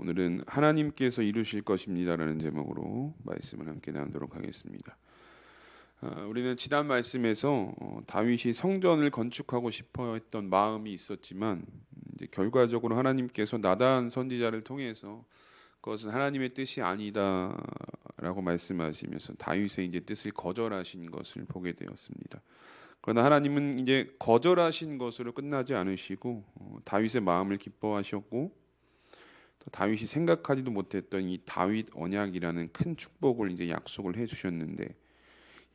오늘은 하나님께서 이루실 것입니다라는 제목으로 말씀을 함께 나누도록 하겠습니다. 우리는 지난 말씀에서 다윗이 성전을 건축하고 싶어 했던 마음이 있었지만 이제 결과적으로 하나님께서 나단 선지자를 통해서 그것은 하나님의 뜻이 아니다라고 말씀하시면서 다윗의 이제 뜻을 거절하신 것을 보게 되었습니다. 그러나 하나님은 이제 거절하신 것으로 끝나지 않으시고 다윗의 마음을 기뻐하셨고 또 다윗이 생각하지도 못했던 이 다윗 언약이라는 큰 축복을 이제 약속을 해주셨는데,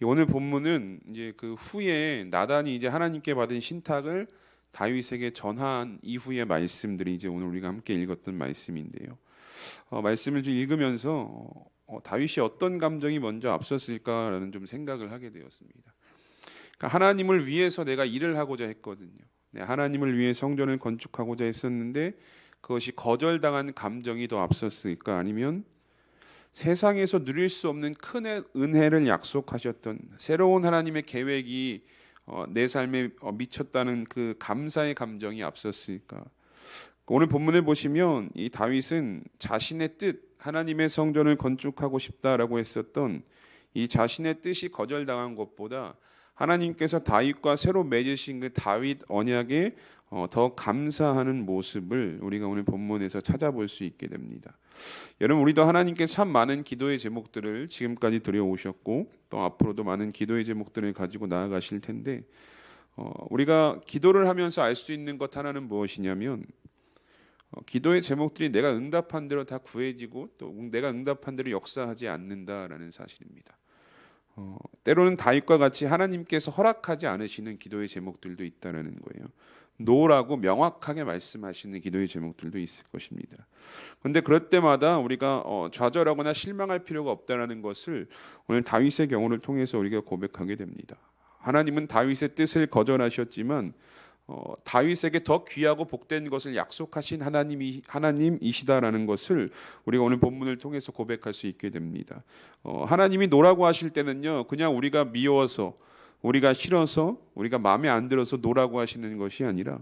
오늘 본문은 이제 그 후에 나단이 이제 하나님께 받은 신탁을 다윗에게 전한 이후의 말씀들이 이제 오늘 우리가 함께 읽었던 말씀인데요. 말씀을 좀 읽으면서 다윗이 어떤 감정이 먼저 앞섰을까라는 좀 생각을 하게 되었습니다. 그러니까 하나님을 위해서 내가 일을 하고자 했거든요. 하나님을 위해 성전을 건축하고자 했었는데 그것이 거절당한 감정이 더 앞섰을까, 아니면 세상에서 누릴 수 없는 큰 은혜를 약속하셨던 새로운 하나님의 계획이 내 삶에 미쳤다는 그 감사의 감정이 앞섰을까. 오늘 본문을 보시면 이 다윗은 자신의 뜻, 하나님의 성전을 건축하고 싶다라고 했었던 이 자신의 뜻이 거절당한 것보다 하나님께서 다윗과 새로 맺으신 그 다윗 언약에 더 감사하는 모습을 우리가 오늘 본문에서 찾아볼 수 있게 됩니다. 여러분, 우리도 하나님께 참 많은 기도의 제목들을 지금까지 드려오셨고 또 앞으로도 많은 기도의 제목들을 가지고 나아가실 텐데, 우리가 기도를 하면서 알 수 있는 것 하나는 무엇이냐면 기도의 제목들이 내가 응답한 대로 다 구해지고 또 내가 응답한 대로 역사하지 않는다라는 사실입니다. 때로는 다윗과 같이 하나님께서 허락하지 않으시는 기도의 제목들도 있다는 거예요. 노라고 명확하게 말씀하시는 기도의 제목들도 있을 것입니다. 그런데 그럴 때마다 우리가 좌절하거나 실망할 필요가 없다는 것을 오늘 다윗의 경우를 통해서 우리가 고백하게 됩니다. 하나님은 다윗의 뜻을 거절하셨지만 다윗에게 더 귀하고 복된 것을 약속하신 하나님이시다라는 것을 우리가 오늘 본문을 통해서 고백할 수 있게 됩니다. 하나님이 노라고 하실 때는요, 그냥 우리가 미워서, 우리가 싫어서, 우리가 마음에 안 들어서 노라고 하시는 것이 아니라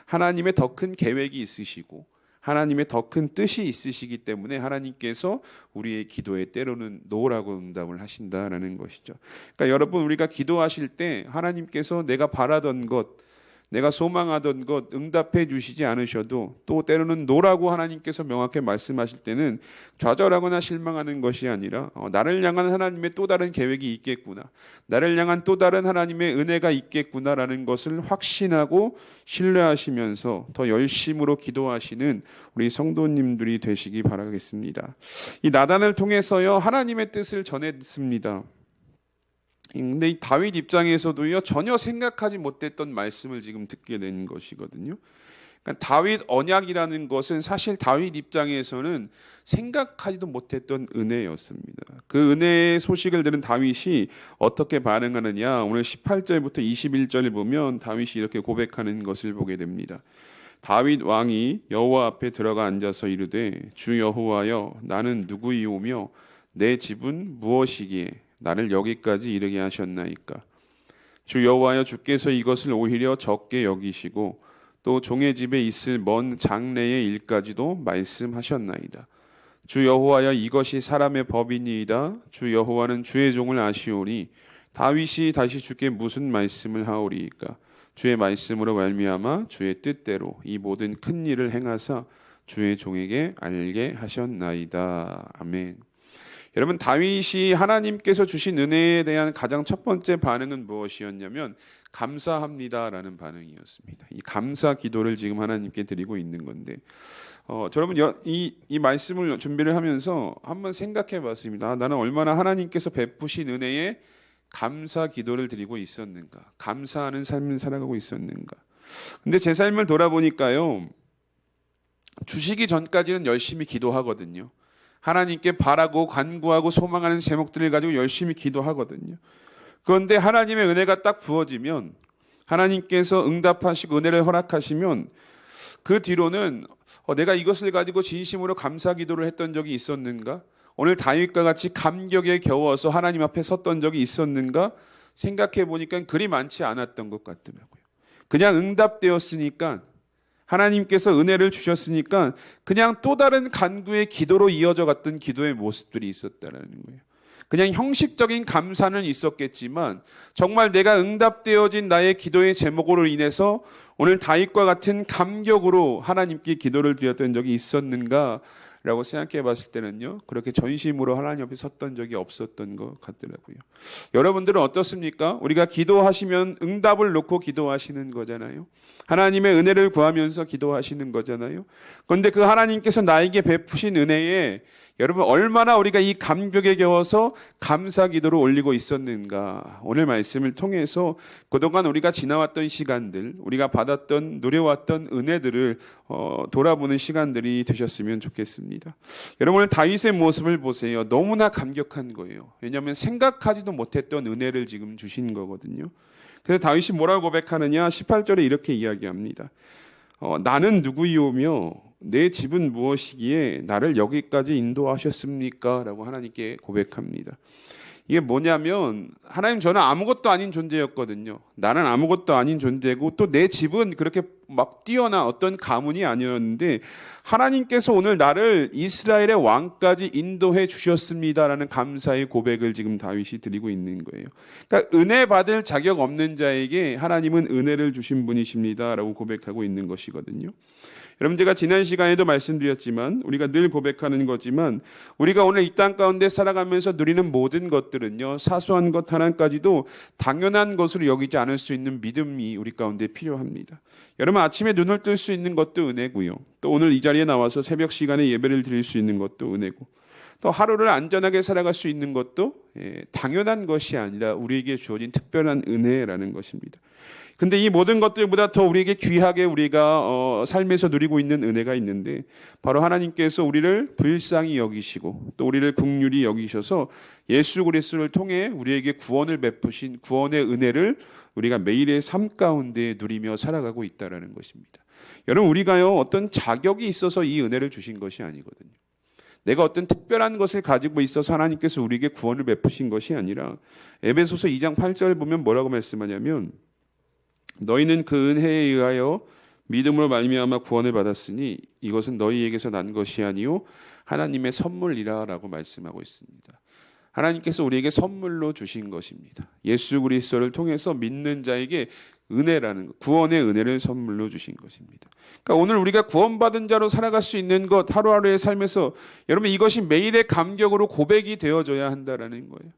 하나님의 더 큰 계획이 있으시고 하나님의 더 큰 뜻이 있으시기 때문에 하나님께서 우리의 기도에 때로는 노라고 응답을 하신다라는 것이죠. 그러니까 여러분, 우리가 기도하실 때 하나님께서 내가 바라던 것, 내가 소망하던 것 응답해 주시지 않으셔도 또 때로는 노라고 하나님께서 명확히 말씀하실 때는 좌절하거나 실망하는 것이 아니라 나를 향한 하나님의 또 다른 계획이 있겠구나, 나를 향한 또 다른 하나님의 은혜가 있겠구나라는 것을 확신하고 신뢰하시면서 더 열심으로 기도하시는 우리 성도님들이 되시기 바라겠습니다. 이 나단을 통해서요, 하나님의 뜻을 전했습니다. 근데 이 다윗 입장에서도요, 전혀 생각하지 못했던 말씀을 지금 듣게 된 것이거든요. 그러니까 다윗 언약이라는 것은 사실 다윗 입장에서는 생각하지도 못했던 은혜였습니다. 그 은혜의 소식을 들은 다윗이 어떻게 반응하느냐, 오늘 18절부터 21절을 보면 다윗이 이렇게 고백하는 것을 보게 됩니다. 다윗 왕이 여호와 앞에 들어가 앉아서 이르되, 주 여호와여, 나는 누구이오며 내 집은 무엇이기에 나를 여기까지 이르게 하셨나이까. 주 여호와여, 주께서 이것을 오히려 적게 여기시고 또 종의 집에 있을 먼 장래의 일까지도 말씀하셨나이다. 주 여호와여, 이것이 사람의 법이니이다. 주 여호와는 주의 종을 아시오니 다윗이 다시 주께 무슨 말씀을 하오리이까. 주의 말씀으로 말미암아 주의 뜻대로 이 모든 큰 일을 행하사 주의 종에게 알게 하셨나이다. 아멘. 여러분, 다윗이 하나님께서 주신 은혜에 대한 가장 첫 번째 반응은 무엇이었냐면 감사합니다라는 반응이었습니다. 이 감사 기도를 지금 하나님께 드리고 있는 건데, 여러분, 이 말씀을 준비를 하면서 한번 생각해 봤습니다. 나는 얼마나 하나님께서 베푸신 은혜에 감사 기도를 드리고 있었는가, 감사하는 삶을 살아가고 있었는가. 근데 제 삶을 돌아보니까요, 주시기 전까지는 열심히 기도하거든요. 하나님께 바라고 간구하고 소망하는 제목들을 가지고 열심히 기도하거든요. 그런데 하나님의 은혜가 딱 부어지면, 하나님께서 응답하시고 은혜를 허락하시면 그 뒤로는 내가 이것을 가지고 진심으로 감사 기도를 했던 적이 있었는가? 오늘 다윗과 같이 감격에 겨워서 하나님 앞에 섰던 적이 있었는가? 생각해 보니까 그리 많지 않았던 것 같더라고요. 그냥 응답되었으니까 하나님께서 은혜를 주셨으니까 그냥 또 다른 간구의 기도로 이어져 갔던 기도의 모습들이 있었다는 거예요. 그냥 형식적인 감사는 있었겠지만 정말 내가 응답되어진 나의 기도의 제목으로 인해서 오늘 다윗과 같은 감격으로 하나님께 기도를 드렸던 적이 있었는가? 라고 생각해 봤을 때는요, 그렇게 전심으로 하나님 앞에 섰던 적이 없었던 것 같더라고요. 여러분들은 어떻습니까? 우리가 기도하시면 응답을 놓고 기도하시는 거잖아요. 하나님의 은혜를 구하면서 기도하시는 거잖아요. 그런데 그 하나님께서 나에게 베푸신 은혜에 여러분 얼마나 우리가 이 감격에 겨워서 감사 기도를 올리고 있었는가. 오늘 말씀을 통해서 그동안 우리가 지나왔던 시간들, 우리가 받았던 누려왔던 은혜들을 돌아보는 시간들이 되셨으면 좋겠습니다. 여러분 오늘 다윗의 모습을 보세요. 너무나 감격한 거예요. 왜냐하면 생각하지도 못했던 은혜를 지금 주신 거거든요. 그래서 다윗이 뭐라고 고백하느냐? 18절에 이렇게 이야기합니다. 나는 누구이오며 내 집은 무엇이기에 나를 여기까지 인도하셨습니까? 라고 하나님께 고백합니다. 이게 뭐냐면 하나님, 저는 아무것도 아닌 존재였거든요. 나는 아무것도 아닌 존재고 또 내 집은 그렇게 막 뛰어난 어떤 가문이 아니었는데 하나님께서 오늘 나를 이스라엘의 왕까지 인도해 주셨습니다라는 감사의 고백을 지금 다윗이 드리고 있는 거예요. 그러니까 은혜 받을 자격 없는 자에게 하나님은 은혜를 주신 분이십니다라고 고백하고 있는 것이거든요. 여러분, 제가 지난 시간에도 말씀드렸지만 우리가 늘 고백하는 거지만 우리가 오늘 이 땅 가운데 살아가면서 누리는 모든 것들은요, 사소한 것 하나까지도 당연한 것으로 여기지 않을 수 있는 믿음이 우리 가운데 필요합니다. 여러분, 아침에 눈을 뜰 수 있는 것도 은혜고요, 또 오늘 이 자리에 나와서 새벽 시간에 예배를 드릴 수 있는 것도 은혜고, 또 하루를 안전하게 살아갈 수 있는 것도 당연한 것이 아니라 우리에게 주어진 특별한 은혜라는 것입니다. 근데 이 모든 것들보다 더 우리에게 귀하게 우리가 삶에서 누리고 있는 은혜가 있는데, 바로 하나님께서 우리를 불쌍히 여기시고 또 우리를 긍휼히 여기셔서 예수 그리스도를 통해 우리에게 구원을 베푸신 구원의 은혜를 우리가 매일의 삶 가운데 누리며 살아가고 있다는 것입니다. 여러분, 우리가요 어떤 자격이 있어서 이 은혜를 주신 것이 아니거든요. 내가 어떤 특별한 것을 가지고 있어서 하나님께서 우리에게 구원을 베푸신 것이 아니라, 에베소서 2장 8절을 보면 뭐라고 말씀하냐면, 너희는 그 은혜에 의하여 믿음으로 말미암아 구원을 받았으니 이것은 너희에게서 난 것이 아니요 하나님의 선물이라라고 말씀하고 있습니다. 하나님께서 우리에게 선물로 주신 것입니다. 예수 그리스도를 통해서 믿는 자에게 은혜라는 것, 구원의 은혜를 선물로 주신 것입니다. 그러니까 오늘 우리가 구원받은 자로 살아갈 수 있는 것, 하루하루의 삶에서 여러분 이것이 매일의 감격으로 고백이 되어져야 한다라는 거예요.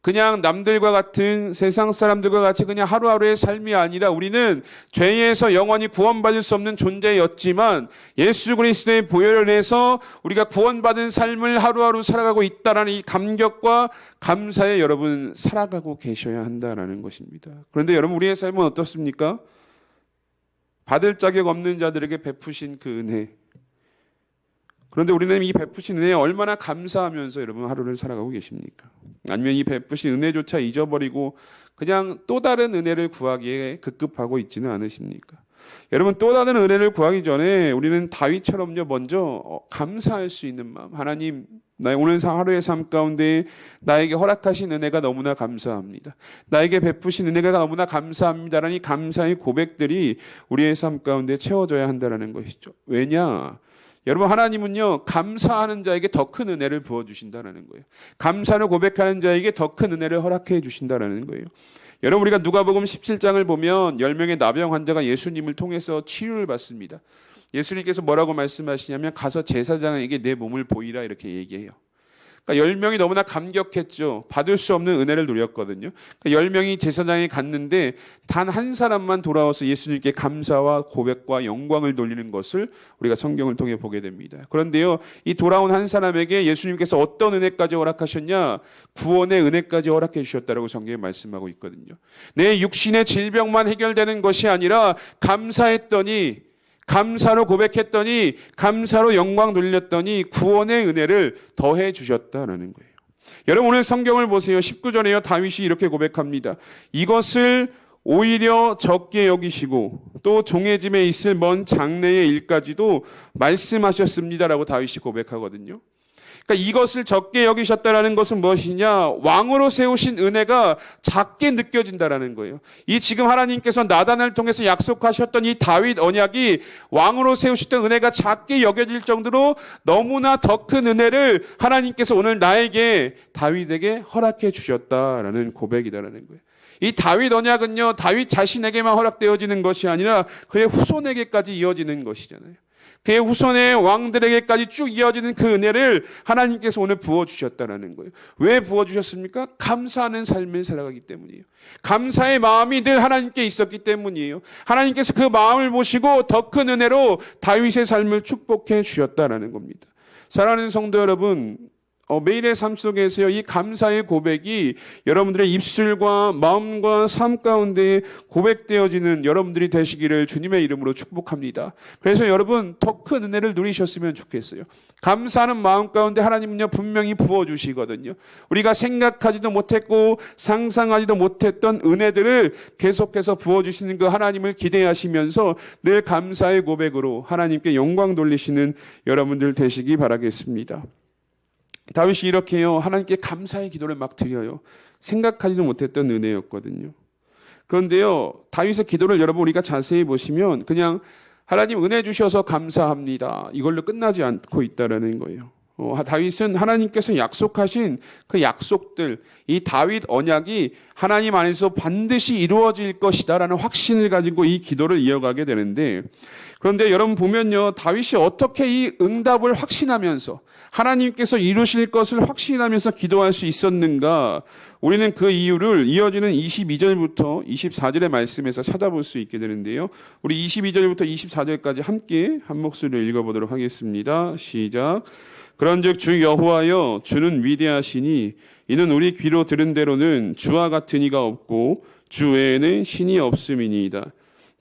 그냥 남들과 같은 세상 사람들과 같이 그냥 하루하루의 삶이 아니라 우리는 죄에서 영원히 구원받을 수 없는 존재였지만 예수 그리스도의 보혈을 인해서 우리가 구원받은 삶을 하루하루 살아가고 있다라는 이 감격과 감사에 여러분 살아가고 계셔야 한다라는 것입니다. 그런데 여러분, 우리의 삶은 어떻습니까? 받을 자격 없는 자들에게 베푸신 그 은혜, 그런데 우리는 이 베푸신 은혜에 얼마나 감사하면서 여러분 하루를 살아가고 계십니까? 아니면 이 베푸신 은혜조차 잊어버리고 그냥 또 다른 은혜를 구하기에 급급하고 있지는 않으십니까? 여러분, 또 다른 은혜를 구하기 전에 우리는 다윗처럼요 먼저 감사할 수 있는 마음, 하나님 나의 오늘 하루의 삶 가운데 나에게 허락하신 은혜가 너무나 감사합니다. 나에게 베푸신 은혜가 너무나 감사합니다라는 이 감사의 고백들이 우리의 삶 가운데 채워져야 한다는 것이죠. 왜냐? 여러분, 하나님은요 감사하는 자에게 더 큰 은혜를 부어주신다는 거예요. 감사를 고백하는 자에게 더 큰 은혜를 허락해 주신다는 거예요. 여러분, 우리가 누가복음 17장을 보면 10명의 나병 환자가 예수님을 통해서 치유를 받습니다. 예수님께서 뭐라고 말씀하시냐면, 가서 제사장에게 내 몸을 보이라 이렇게 얘기해요. 그러니까 10명이 너무나 감격했죠. 받을 수 없는 은혜를 누렸거든요. 그러니까 10명이 제사장에 갔는데 단 한 사람만 돌아와서 예수님께 감사와 고백과 영광을 돌리는 것을 우리가 성경을 통해 보게 됩니다. 그런데요, 이 돌아온 한 사람에게 예수님께서 어떤 은혜까지 허락하셨냐? 구원의 은혜까지 허락해 주셨다고 성경에 말씀하고 있거든요. 내 육신의 질병만 해결되는 것이 아니라 감사했더니, 감사로 고백했더니, 감사로 영광 돌렸더니 구원의 은혜를 더해 주셨다라는 거예요. 여러분, 오늘 성경을 보세요. 19절에요 다윗이 이렇게 고백합니다. 이것을 오히려 적게 여기시고 또 종의 집에 있을 먼 장래의 일까지도 말씀하셨습니다라고 다윗이 고백하거든요. 그러니까 이것을 적게 여기셨다라는 것은 무엇이냐? 왕으로 세우신 은혜가 작게 느껴진다라는 거예요. 이 지금 하나님께서 나단을 통해서 약속하셨던 이 다윗 언약이 왕으로 세우셨던 은혜가 작게 여겨질 정도로 너무나 더 큰 은혜를 하나님께서 오늘 나에게 다윗에게 허락해 주셨다라는 고백이다라는 거예요. 이 다윗 언약은요, 다윗 자신에게만 허락되어지는 것이 아니라 그의 후손에게까지 이어지는 것이잖아요. 그의 후손의 왕들에게까지 쭉 이어지는 그 은혜를 하나님께서 오늘 부어주셨다는 거예요. 왜 부어주셨습니까? 감사하는 삶을 살아가기 때문이에요. 감사의 마음이 늘 하나님께 있었기 때문이에요. 하나님께서 그 마음을 보시고 더 큰 은혜로 다윗의 삶을 축복해 주셨다는 겁니다. 사랑하는 성도 여러분, 매일의 삶 속에서요, 이 감사의 고백이 여러분들의 입술과 마음과 삶 가운데 고백되어지는 여러분들이 되시기를 주님의 이름으로 축복합니다. 그래서 여러분, 더 큰 은혜를 누리셨으면 좋겠어요. 감사하는 마음 가운데 하나님은요, 분명히 부어주시거든요. 우리가 생각하지도 못했고 상상하지도 못했던 은혜들을 계속해서 부어주시는 그 하나님을 기대하시면서 늘 감사의 고백으로 하나님께 영광 돌리시는 여러분들 되시기 바라겠습니다. 다윗이 이렇게요, 하나님께 감사의 기도를 막 드려요. 생각하지도 못했던 은혜였거든요. 그런데요, 다윗의 기도를 여러분 우리가 자세히 보시면 그냥 하나님 은혜 주셔서 감사합니다, 이걸로 끝나지 않고 있다라는 거예요. 다윗은 하나님께서 약속하신 그 약속들, 이 다윗 언약이 하나님 안에서 반드시 이루어질 것이다라는 확신을 가지고 이 기도를 이어가게 되는데, 그런데 여러분 보면요, 다윗이 어떻게 이 응답을 확신하면서 하나님께서 이루실 것을 확신하면서 기도할 수 있었는가? 우리는 그 이유를 이어지는 22절부터 24절의 말씀에서 찾아볼 수 있게 되는데요. 우리 22절부터 24절까지 함께 한 목소리로 읽어보도록 하겠습니다. 시작. 그런즉 주 여호와여, 주는 위대하시니 이는 우리 귀로 들은 대로는 주와 같은 이가 없고 주 외에는 신이 없음이니이다.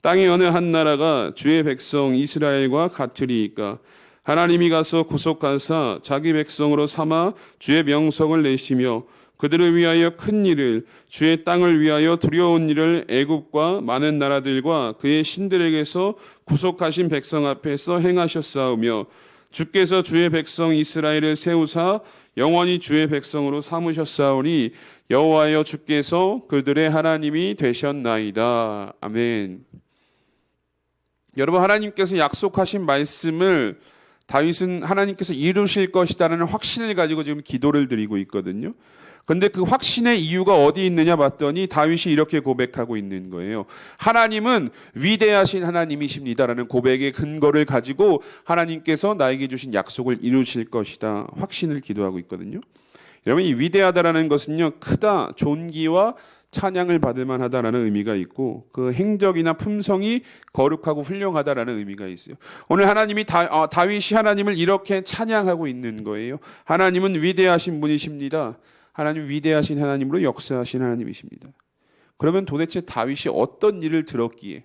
땅의 어느 한 나라가 주의 백성 이스라엘과 같으리이까? 하나님이 가서 구속하사 자기 백성으로 삼아 주의 명성을 내시며 그들을 위하여 큰 일을, 주의 땅을 위하여 두려운 일을 애굽과 많은 나라들과 그의 신들에게서 구속하신 백성 앞에서 행하셨사오며, 주께서 주의 백성 이스라엘을 세우사 영원히 주의 백성으로 삼으셨사오니 여호와여, 주께서 그들의 하나님이 되셨나이다. 아멘. 여러분, 하나님께서 약속하신 말씀을 다윗은 하나님께서 이루실 것이다라는 확신을 가지고 지금 기도를 드리고 있거든요. 그런데 그 확신의 이유가 어디 있느냐 봤더니 다윗이 이렇게 고백하고 있는 거예요. 하나님은 위대하신 하나님이십니다라는 고백의 근거를 가지고 하나님께서 나에게 주신 약속을 이루실 것이다, 확신을 기도하고 있거든요. 여러분, 이 위대하다라는 것은요, 크다, 존귀와 찬양을 받을 만하다라는 의미가 있고, 그 행적이나 품성이 거룩하고 훌륭하다라는 의미가 있어요. 오늘 하나님이 다윗이 하나님을 이렇게 찬양하고 있는 거예요. 하나님은 위대하신 분이십니다. 하나님 위대하신 하나님으로 역사하신 하나님이십니다. 그러면 도대체 다윗이 어떤 일을 들었기에,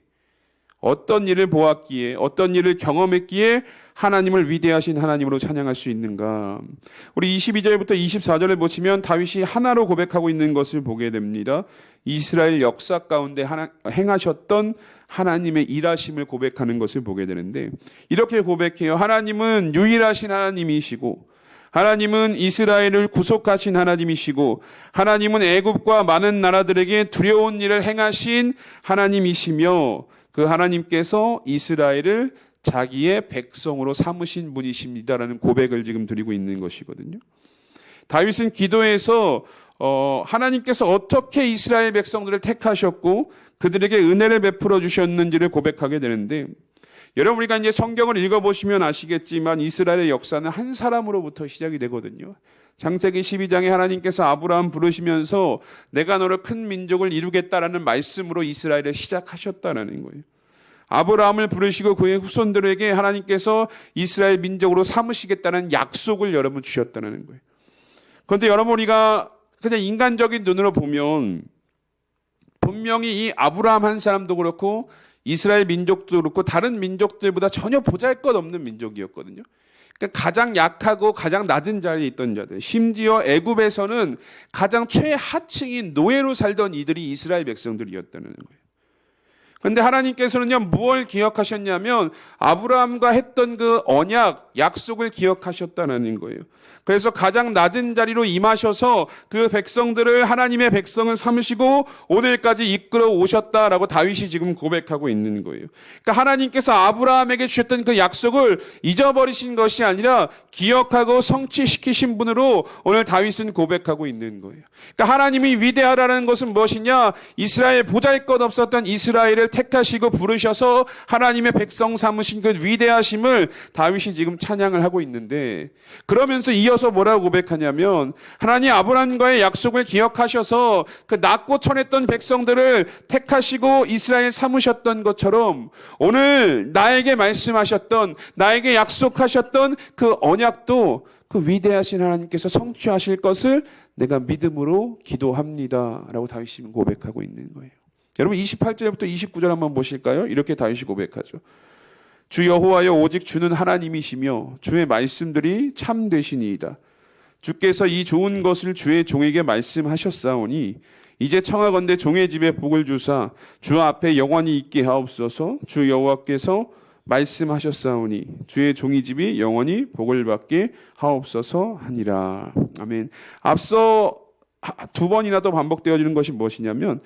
어떤 일을 보았기에, 어떤 일을 경험했기에 하나님을 위대하신 하나님으로 찬양할 수 있는가? 우리 22절부터 24절을 보시면 다윗이 하나로 고백하고 있는 것을 보게 됩니다. 이스라엘 역사 가운데 행하셨던 하나님의 일하심을 고백하는 것을 보게 되는데, 이렇게 고백해요. 하나님은 유일하신 하나님이시고, 하나님은 이스라엘을 구속하신 하나님이시고, 하나님은 애굽과 많은 나라들에게 두려운 일을 행하신 하나님이시며, 그 하나님께서 이스라엘을 자기의 백성으로 삼으신 분이십니다라는 고백을 지금 드리고 있는 것이거든요. 다윗은 기도에서 하나님께서 어떻게 이스라엘 백성들을 택하셨고 그들에게 은혜를 베풀어 주셨는지를 고백하게 되는데, 여러분, 우리가 이제 성경을 읽어보시면 아시겠지만 이스라엘의 역사는 한 사람으로부터 시작이 되거든요. 창세기 12장에 하나님께서 아브라함 부르시면서 내가 너를 큰 민족을 이루겠다라는 말씀으로 이스라엘을 시작하셨다는 거예요. 아브라함을 부르시고 그의 후손들에게 하나님께서 이스라엘 민족으로 삼으시겠다는 약속을 여러분 주셨다는 거예요. 그런데 여러분, 우리가 그냥 인간적인 눈으로 보면 분명히 이 아브라함 한 사람도 그렇고 이스라엘 민족도 그렇고 다른 민족들보다 전혀 보잘것없는 민족이었거든요. 그러니까 가장 약하고 가장 낮은 자리에 있던 자들, 심지어 애굽에서는 가장 최하층인 노예로 살던 이들이 이스라엘 백성들이었다는 거예요. 근데 하나님께서는요, 무엇을 기억하셨냐면 아브라함과 했던 그 언약, 약속을 기억하셨다는 거예요. 그래서 가장 낮은 자리로 임하셔서 그 백성들을 하나님의 백성을 삼으시고 오늘까지 이끌어 오셨다라고 다윗이 지금 고백하고 있는 거예요. 그러니까 하나님께서 아브라함에게 주셨던 그 약속을 잊어버리신 것이 아니라 기억하고 성취시키신 분으로 오늘 다윗은 고백하고 있는 거예요. 그러니까 하나님이 위대하라는 것은 무엇이냐? 이스라엘 보잘것없었던 이스라엘을 택하시고 부르셔서 하나님의 백성 삼으신 그 위대하심을 다윗이 지금 찬양을 하고 있는데, 그러면서 이어서 뭐라고 고백하냐면 하나님 아브라함과의 약속을 기억하셔서 그 낮고 천했던 백성들을 택하시고 이스라엘 삼으셨던 것처럼 오늘 나에게 말씀하셨던, 나에게 약속하셨던 그 언약도 그 위대하신 하나님께서 성취하실 것을 내가 믿음으로 기도합니다 라고 다윗이 고백하고 있는 거예요. 여러분 28절부터 29절 한번 보실까요? 이렇게 다윗이 고백하죠. 주 여호와여, 오직 주는 하나님이시며 주의 말씀들이 참되시니이다. 주께서 이 좋은 것을 주의 종에게 말씀하셨사오니 이제 청하건대 종의 집에 복을 주사 주 앞에 영원히 있게 하옵소서. 주 여호와께서 말씀하셨사오니 주의 종의 집이 영원히 복을 받게 하옵소서 하니라. 아멘. 앞서 두 번이나 더 반복되어지는 것이 무엇이냐면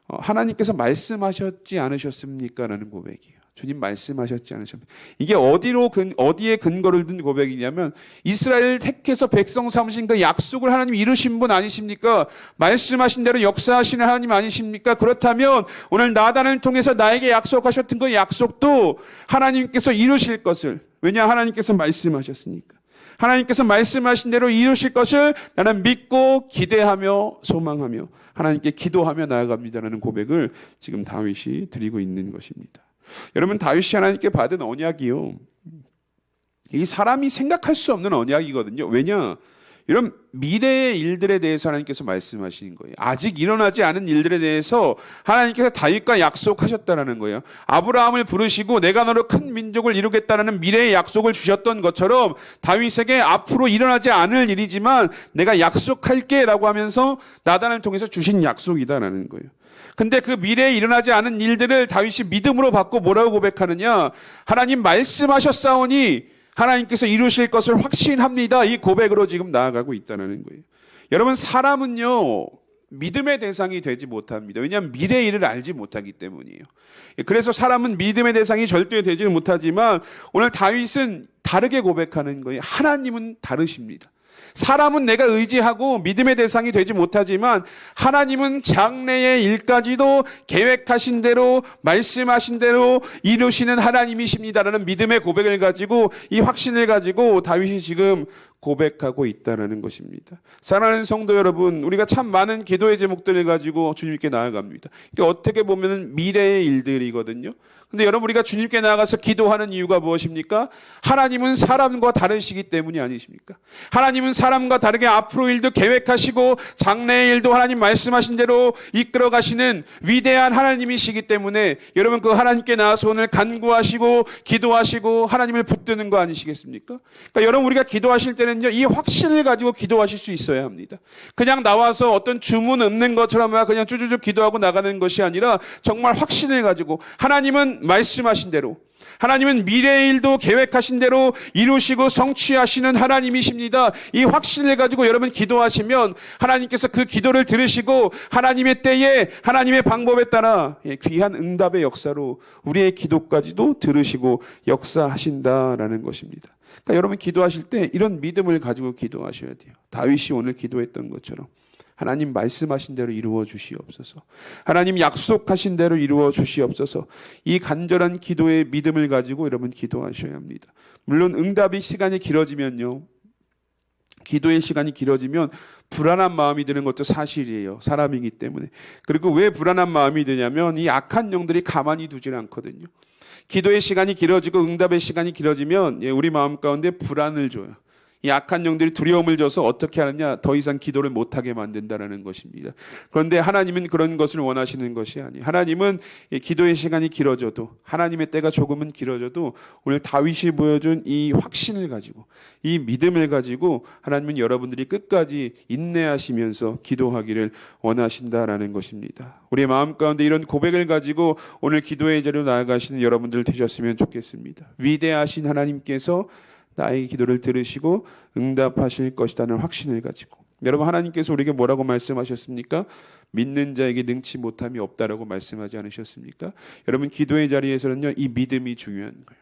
하나님께서 말씀하셨지 않으셨습니까? 라는 고백이에요. 주님 말씀하셨지 않으셨습니까? 이게 어디에 근거를 둔 고백이냐면 이스라엘을 택해서 백성 삼으신 그 약속을 하나님 이루신 분 아니십니까? 말씀하신 대로 역사하시는 하나님 아니십니까? 그렇다면 오늘 나단을 통해서 나에게 약속하셨던 그 약속도 하나님께서 이루실 것을, 왜냐 하나님께서 말씀하셨으니까. 하나님께서 말씀하신 대로 이루실 것을 나는 믿고 기대하며 소망하며 하나님께 기도하며 나아갑니다라는 고백을 지금 다윗이 드리고 있는 것입니다. 여러분, 다윗이 하나님께 받은 언약이요, 이 사람이 생각할 수 없는 언약이거든요. 왜냐? 이런 미래의 일들에 대해서 하나님께서 말씀하시는 거예요. 아직 일어나지 않은 일들에 대해서 하나님께서 다윗과 약속하셨다는 거예요. 아브라함을 부르시고 내가 너로 큰 민족을 이루겠다는 미래의 약속을 주셨던 것처럼 다윗에게 앞으로 일어나지 않을 일이지만 내가 약속할게 라고 하면서 나단을 통해서 주신 약속이다라는 거예요. 근데 그 미래에 일어나지 않은 일들을 다윗이 믿음으로 받고 뭐라고 고백하느냐? 하나님 말씀하셨사오니 하나님께서 이루실 것을 확신합니다. 이 고백으로 지금 나아가고 있다는 거예요. 여러분, 사람은요, 믿음의 대상이 되지 못합니다. 왜냐하면 미래의 일을 알지 못하기 때문이에요. 그래서 사람은 믿음의 대상이 절대 되지 못하지만 오늘 다윗은 다르게 고백하는 거예요. 하나님은 다르십니다. 사람은 내가 의지하고 믿음의 대상이 되지 못하지만 하나님은 장래의 일까지도 계획하신 대로 말씀하신 대로 이루시는 하나님이십니다라는 믿음의 고백을 가지고, 이 확신을 가지고 다윗이 지금 고백하고 있다는 것입니다. 사랑하는 성도 여러분, 우리가 참 많은 기도의 제목들을 가지고 주님께 나아갑니다. 이게 어떻게 보면 미래의 일들이거든요. 근데 여러분, 우리가 주님께 나아가서 기도하는 이유가 무엇입니까? 하나님은 사람과 다르시기 때문이 아니십니까? 하나님은 사람과 다르게 앞으로 일도 계획하시고 장래의 일도 하나님 말씀하신 대로 이끌어 가시는 위대한 하나님이시기 때문에 여러분, 그 하나님께 나와서 오늘 간구하시고 기도하시고 하나님을 붙드는 거 아니시겠습니까? 그러니까 여러분, 우리가 기도하실 때는요, 이 확신을 가지고 기도하실 수 있어야 합니다. 그냥 나와서 어떤 주문 없는 것처럼 그냥 쭈쭈쭈 기도하고 나가는 것이 아니라 정말 확신을 가지고 하나님은 말씀하신 대로, 하나님은 미래의 일도 계획하신 대로 이루시고 성취하시는 하나님이십니다. 이 확신을 가지고 여러분 기도하시면 하나님께서 그 기도를 들으시고 하나님의 때에 하나님의 방법에 따라 귀한 응답의 역사로 우리의 기도까지도 들으시고 역사하신다라는 것입니다. 그러니까 여러분 기도하실 때 이런 믿음을 가지고 기도하셔야 돼요. 다윗이 오늘 기도했던 것처럼 하나님 말씀하신 대로 이루어 주시옵소서. 하나님 약속하신 대로 이루어 주시옵소서. 이 간절한 기도의 믿음을 가지고 여러분 기도하셔야 합니다. 물론 응답의 시간이 길어지면요, 기도의 시간이 길어지면 불안한 마음이 드는 것도 사실이에요. 사람이기 때문에. 그리고 왜 불안한 마음이 드냐면 이 악한 영들이 가만히 두질 않거든요. 기도의 시간이 길어지고 응답의 시간이 길어지면 우리 마음 가운데 불안을 줘요. 이 악한 영들이 두려움을 줘서 어떻게 하느냐? 더 이상 기도를 못하게 만든다는 것입니다. 그런데 하나님은 그런 것을 원하시는 것이 아니에요. 하나님은 이 기도의 시간이 길어져도, 하나님의 때가 조금은 길어져도 오늘 다윗이 보여준 이 확신을 가지고, 이 믿음을 가지고 하나님은 여러분들이 끝까지 인내하시면서 기도하기를 원하신다라는 것입니다. 우리의 마음 가운데 이런 고백을 가지고 오늘 기도의 자리로 나아가시는 여러분들 되셨으면 좋겠습니다. 위대하신 하나님께서 나의 기도를 들으시고 응답하실 것이라는 확신을 가지고, 여러분, 하나님께서 우리에게 뭐라고 말씀하셨습니까? 믿는 자에게 능치 못함이 없다라고 말씀하지 않으셨습니까? 여러분, 기도의 자리에서는요, 이 믿음이 중요한 거예요.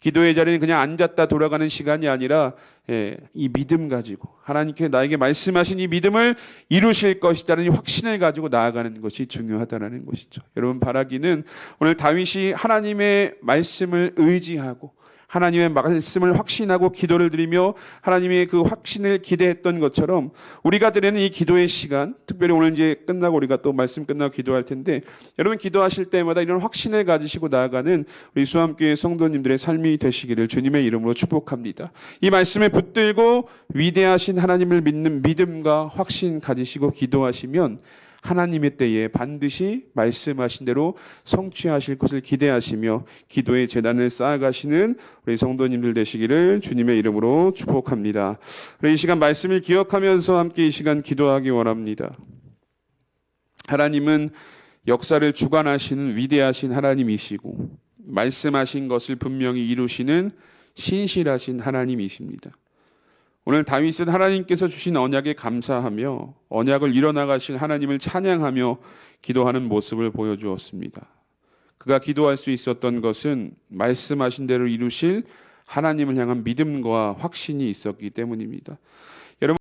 기도의 자리는 그냥 앉았다 돌아가는 시간이 아니라 이 믿음 가지고 하나님께 나에게 말씀하신 이 믿음을 이루실 것이라는 이 확신을 가지고 나아가는 것이 중요하다는 것이죠. 여러분, 바라기는 오늘 다윗이 하나님의 말씀을 의지하고 하나님의 말씀을 확신하고 기도를 드리며 하나님의 그 확신을 기대했던 것처럼 우리가 드리는 이 기도의 시간, 특별히 오늘 이제 끝나고 우리가 또 말씀 끝나고 기도할 텐데, 여러분 기도하실 때마다 이런 확신을 가지시고 나아가는 우리 수암교회 성도님들의 삶이 되시기를 주님의 이름으로 축복합니다. 이 말씀에 붙들고 위대하신 하나님을 믿는 믿음과 확신 가지시고 기도하시면 하나님의 때에 반드시 말씀하신 대로 성취하실 것을 기대하시며 기도의 제단을 쌓아가시는 우리 성도님들 되시기를 주님의 이름으로 축복합니다. 우리 이 시간 말씀을 기억하면서 함께 이 시간 기도하기 원합니다. 하나님은 역사를 주관하시는 위대하신 하나님이시고 말씀하신 것을 분명히 이루시는 신실하신 하나님이십니다. 오늘 다윗은 하나님께서 주신 언약에 감사하며 언약을 이뤄나가실 하나님을 찬양하며 기도하는 모습을 보여주었습니다. 그가 기도할 수 있었던 것은 말씀하신 대로 이루실 하나님을 향한 믿음과 확신이 있었기 때문입니다.